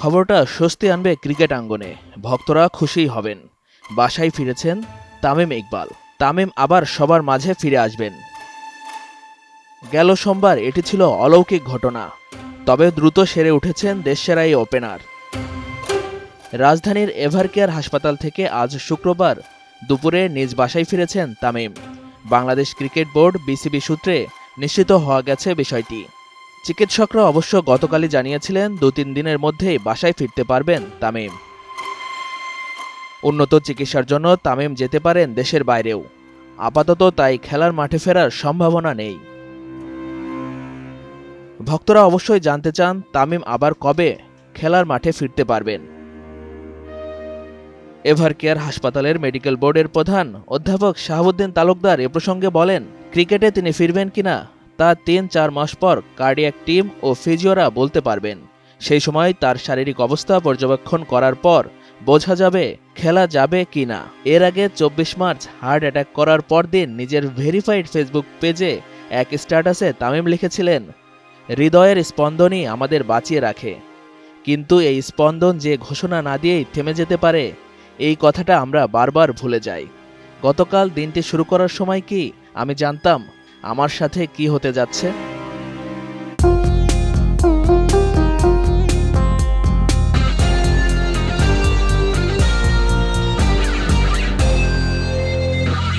খবরটা স্বস্তি আনবে ক্রিকেট আঙ্গনে, ভক্তরা খুশিই হবেন। বাসায় ফিরেছেন তামিম ইকবাল। তামিম আবার সবার মাঝে ফিরে আসবেন। গেল সোমবার এটি ছিল অলৌকিক ঘটনা, তবে দ্রুত সেরে উঠেছেন দেশসেরা এই ওপেনার। রাজধানীর এভারকেয়ার হাসপাতাল থেকে আজ শুক্রবার দুপুরে নিজ বাসায় ফিরেছেন Tamim. Bangladesh cricket board BCB সূত্রে নিশ্চিত হওয়া গেছে বিষয়টি। চিকিৎসকরা অবশ্য গতকালই জানিয়েছিলেন ২-৩ দিনের মধ্যেই বাসায় ফিরতে পারবেন তামিম। উন্নত চিকিৎসার জন্য তামিম যেতে পারেন দেশের বাইরেও। আপাতত তাই খেলার মাঠে ফেরার সম্ভাবনা নেই। ভক্তরা অবশ্যই জানতে চান তামিম আবার কবে খেলার মাঠে ফিরতে পারবেন। এভারকেয়ার হাসপাতালের মেডিকেল বোর্ডের প্রধান অধ্যাপক শাহাবুদ্দিন তালুকদার এ প্রসঙ্গে বলেন, ক্রিকেটে তিনি ফিরবেন কিনা তা ৩-৪ মাস পর কার্ডিয়াক টিম ও ফিজিওরা বলতে পারবেন। সেই সময় তার শারীরিক অবস্থা পর্যবেক্ষণ করার পর বোঝা যাবে খেলা যাবে কিনা। এর আগে ২৪ মার্চ হার্ট অ্যাটাক করার পরদিন নিজের ভেরিফাইড ফেসবুক পেজে এক স্ট্যাটাসে তামিম লিখেছিলেন, হৃদয়ের স্পন্দনই আমাদের বাঁচিয়ে রাখে, কিন্তু এই স্পন্দন যে ঘোষণা না দিয়েই থেমে যেতে পারে, এই কথাটা আমরা বারবার ভুলে যাই। গতকাল দিনটি শুরু করার সময় কি আমি জানতাম আমার সাথে কি হতে যাচ্ছে?